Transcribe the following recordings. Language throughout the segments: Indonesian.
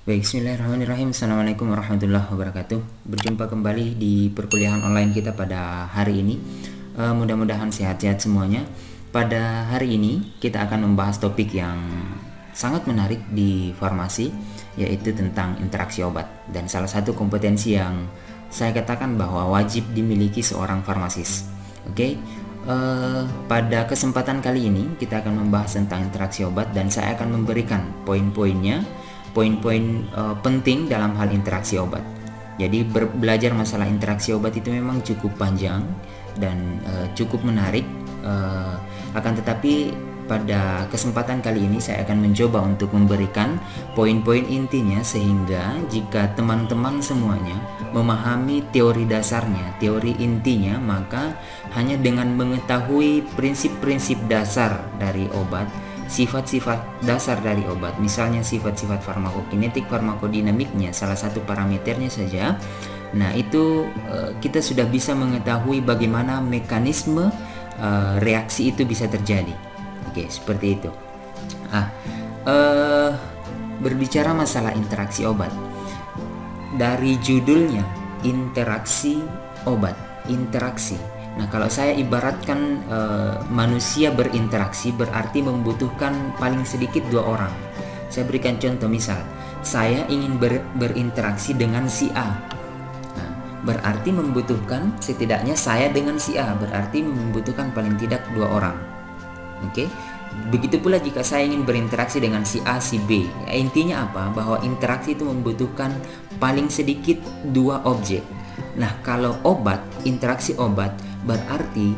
Baik, bismillahirrahmanirrahim. Assalamualaikum warahmatullahi wabarakatuh. Berjumpa kembali di perkuliahan online kita pada hari ini. Mudah-mudahan sehat-sehat semuanya. Pada hari ini kita akan membahas topik yang sangat menarik di farmasi, yaitu tentang interaksi obat. Dan salah satu kompetensi yang saya katakan bahwa wajib dimiliki seorang farmasis. Oke. Pada kesempatan kali ini kita akan membahas tentang interaksi obat, dan saya akan memberikan poin-poinnya, poin-poin penting dalam hal interaksi obat. Jadi belajar masalah interaksi obat itu memang cukup panjang dan cukup menarik. Akan tetapi pada kesempatan kali ini saya akan mencoba untuk memberikan poin-poin intinya, sehingga jika teman-teman semuanya memahami teori dasarnya, teori intinya, maka hanya dengan mengetahui prinsip-prinsip dasar dari obat, sifat-sifat dasar dari obat, misalnya sifat-sifat farmakokinetik, farmakodinamiknya, salah satu parameternya saja. Nah, itu kita sudah bisa mengetahui bagaimana mekanisme reaksi itu bisa terjadi. Oke, seperti itu. Berbicara masalah interaksi obat, dari judulnya interaksi obat, interaksi. Nah, kalau saya ibaratkan manusia berinteraksi berarti membutuhkan paling sedikit 2 orang. Saya berikan contoh, misal saya ingin berinteraksi dengan si A. Nah, berarti membutuhkan setidaknya saya dengan si A, berarti membutuhkan paling tidak 2 orang. Oke. Begitu pula jika saya ingin berinteraksi dengan si A, si B. Ya, intinya apa? Bahwa interaksi itu membutuhkan paling sedikit 2 objek. Nah, kalau obat, interaksi obat, berarti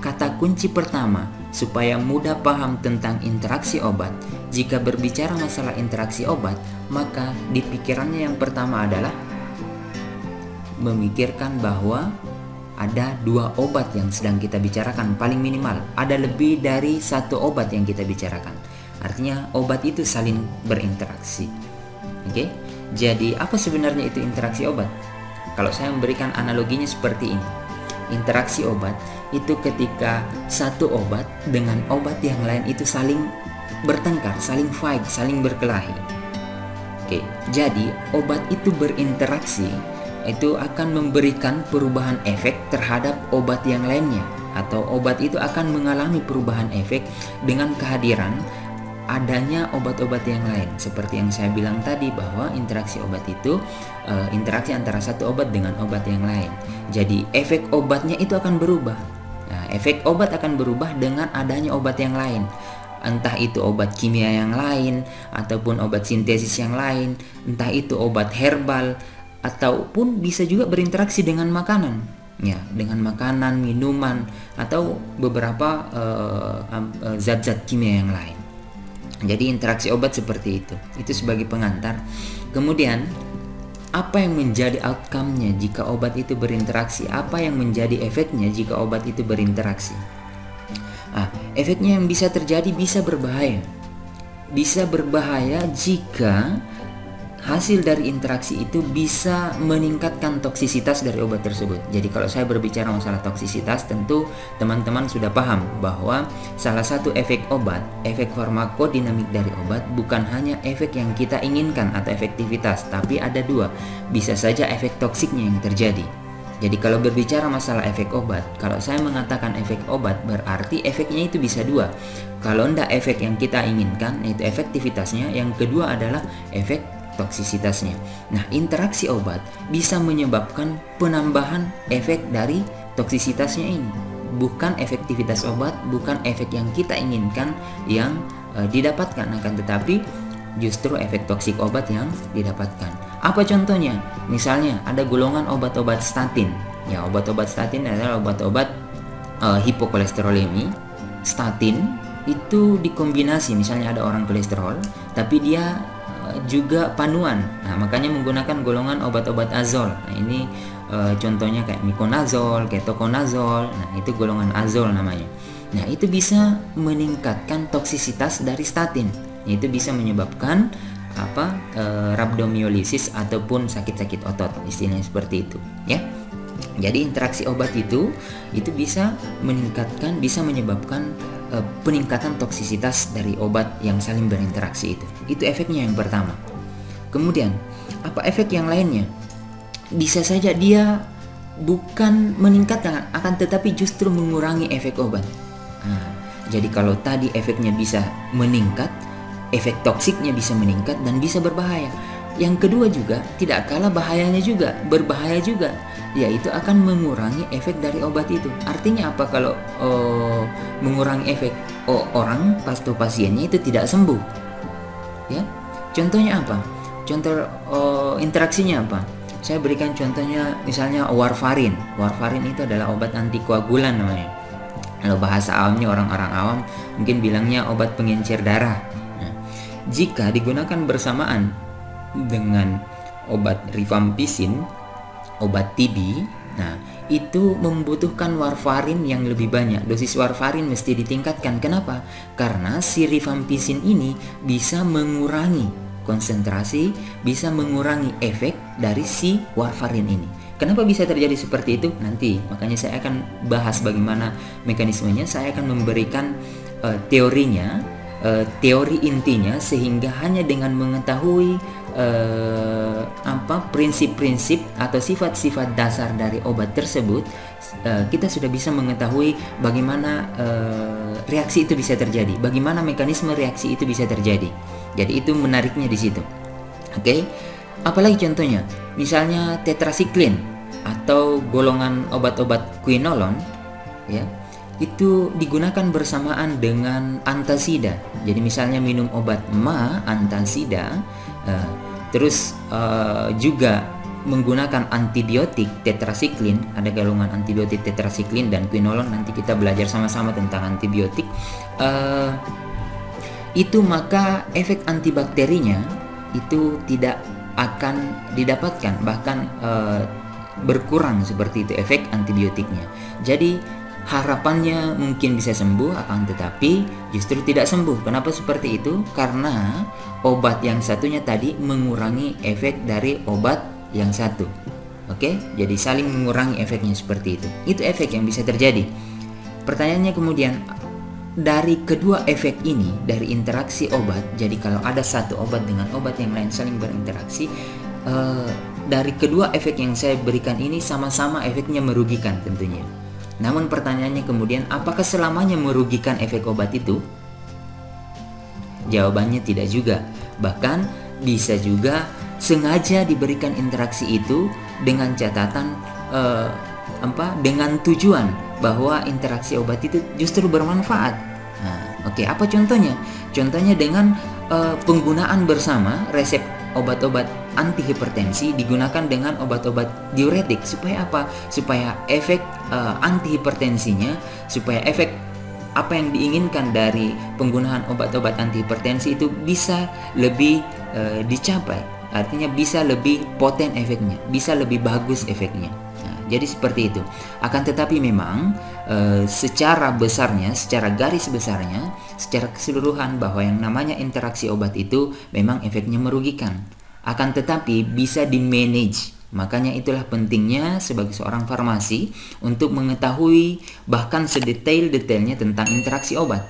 kata kunci pertama supaya mudah paham tentang interaksi obat. Jika berbicara masalah interaksi obat, maka di pikirannya yang pertama adalah memikirkan bahwa ada 2 obat yang sedang kita bicarakan, paling minimal ada lebih dari 1 obat yang kita bicarakan. Artinya obat itu saling berinteraksi. Oke? Jadi apa sebenarnya itu interaksi obat? Kalau saya memberikan analoginya seperti ini. Interaksi obat itu ketika satu obat dengan obat yang lain itu saling bertengkar, saling fight, saling berkelahi. Oke, jadi obat itu berinteraksi, itu akan memberikan perubahan efek terhadap obat yang lainnya, atau obat itu akan mengalami perubahan efek dengan kehadiran adanya obat-obat yang lain. Seperti yang saya bilang tadi, bahwa interaksi obat itu interaksi antara satu obat dengan obat yang lain. Jadi efek obatnya itu akan berubah. Nah, efek obat akan berubah dengan adanya obat yang lain. Entah itu obat kimia yang lain, ataupun obat sintesis yang lain, entah itu obat herbal, ataupun bisa juga berinteraksi dengan makanan. Ya, dengan makanan, minuman, atau beberapa zat-zat kimia yang lain. Jadi interaksi obat seperti itu. Itu sebagai pengantar. Kemudian apa yang menjadi outcome-nya jika obat itu berinteraksi? Apa yang menjadi efeknya jika obat itu berinteraksi? Efeknya yang bisa terjadi bisa berbahaya. Bisa berbahaya jika hasil dari interaksi itu bisa meningkatkan toksisitas dari obat tersebut. Jadi kalau saya berbicara masalah toksisitas, tentu teman-teman sudah paham bahwa salah satu efek obat, efek farmakodinamik dari obat, bukan hanya efek yang kita inginkan atau efektivitas, tapi ada 2. Bisa saja efek toksiknya yang terjadi. Jadi kalau berbicara masalah efek obat, kalau saya mengatakan efek obat, berarti efeknya itu bisa 2. Kalau tidak efek yang kita inginkan, yaitu efektivitasnya. Yang kedua adalah efek toksisitasnya. Nah, interaksi obat bisa menyebabkan penambahan efek dari toksisitasnya ini. Bukan efektivitas obat, bukan efek yang kita inginkan yang didapatkan, akan tetapi justru efek toksik obat yang didapatkan. Apa contohnya? Misalnya ada golongan obat-obat statin. Ya, obat-obat statin adalah obat-obat hipokolesterolemi. Statin itu dikombinasi, misalnya ada orang kolesterol tapi dia juga panuan. Nah, makanya menggunakan golongan obat-obat azol. Nah, ini contohnya kayak miconazol, ketoconazol. Nah, itu golongan azol namanya. Nah, itu bisa meningkatkan toksisitas dari statin. Itu bisa menyebabkan rhabdomyolisis ataupun sakit-sakit otot, istilahnya seperti itu, ya. Jadi interaksi obat itu bisa meningkatkan, bisa menyebabkan peningkatan toksisitas dari obat yang saling berinteraksi itu. Itu efeknya yang pertama. Kemudian, apa efek yang lainnya? Bisa saja dia bukan meningkatkan, akan tetapi justru mengurangi efek obat. Nah, jadi kalau tadi efeknya bisa meningkat, efek toksiknya bisa meningkat dan bisa berbahaya. Yang kedua juga tidak kalah bahayanya juga, berbahaya juga, yaitu akan mengurangi efek dari obat itu. Artinya apa kalau mengurangi efek? Orang atau pasiennya itu tidak sembuh. Ya, contohnya apa? Contoh interaksinya apa? Saya berikan contohnya misalnya warfarin. Warfarin itu adalah obat antikoagulan namanya. Kalau bahasa awamnya orang-orang awam mungkin bilangnya obat pengencer darah. Nah, jika digunakan bersamaan dengan obat rifampicin, obat TB, nah itu membutuhkan warfarin yang lebih banyak. Dosis warfarin mesti ditingkatkan. Kenapa? Karena si rifampicin ini bisa mengurangi konsentrasi, bisa mengurangi efek dari si warfarin ini. Kenapa bisa terjadi seperti itu? Nanti, makanya saya akan bahas bagaimana mekanismenya. Saya akan memberikan teorinya, teori intinya, sehingga hanya dengan mengetahui prinsip-prinsip atau sifat-sifat dasar dari obat tersebut, kita sudah bisa mengetahui bagaimana reaksi itu bisa terjadi, bagaimana mekanisme reaksi itu bisa terjadi. Jadi itu menariknya di situ. Oke. Apalagi contohnya, misalnya tetrasiklin atau golongan obat-obat quinolon, ya, itu digunakan bersamaan dengan antasida. Jadi misalnya minum obat antasida, terus juga menggunakan antibiotik tetrasiklin. Ada golongan antibiotik tetrasiklin dan quinolon. Nanti kita belajar sama-sama tentang antibiotik. Itu maka efek antibakterinya itu tidak akan didapatkan, bahkan berkurang seperti itu efek antibiotiknya. Jadi harapannya mungkin bisa sembuh, akan tetapi justru tidak sembuh. Kenapa seperti itu? Karena obat yang satunya tadi mengurangi efek dari obat yang satu. Oke, jadi saling mengurangi efeknya seperti itu. Itu efek yang bisa terjadi. Pertanyaannya kemudian, dari kedua efek ini, dari interaksi obat, jadi kalau ada satu obat dengan obat yang lain saling berinteraksi, dari kedua efek yang saya berikan ini sama-sama efeknya merugikan tentunya. Namun pertanyaannya kemudian, apakah selamanya merugikan efek obat itu? Jawabannya tidak juga. Bahkan bisa juga sengaja diberikan interaksi itu dengan catatan dengan tujuan bahwa interaksi obat itu justru bermanfaat. Nah, oke, apa contohnya? Contohnya dengan penggunaan bersama resep obat-obat antihipertensi digunakan dengan obat-obat diuretik. Supaya apa? Supaya efek antihipertensinya, supaya efek apa yang diinginkan dari penggunaan obat-obat antihipertensi itu bisa lebih dicapai. Artinya bisa lebih poten efeknya, bisa lebih bagus efeknya. Jadi seperti itu. Akan tetapi memang secara besarnya, secara garis besarnya, secara keseluruhan bahwa yang namanya interaksi obat itu memang efeknya merugikan. Akan tetapi bisa di-manage. Makanya itulah pentingnya sebagai seorang farmasi untuk mengetahui bahkan sedetail-detailnya tentang interaksi obat.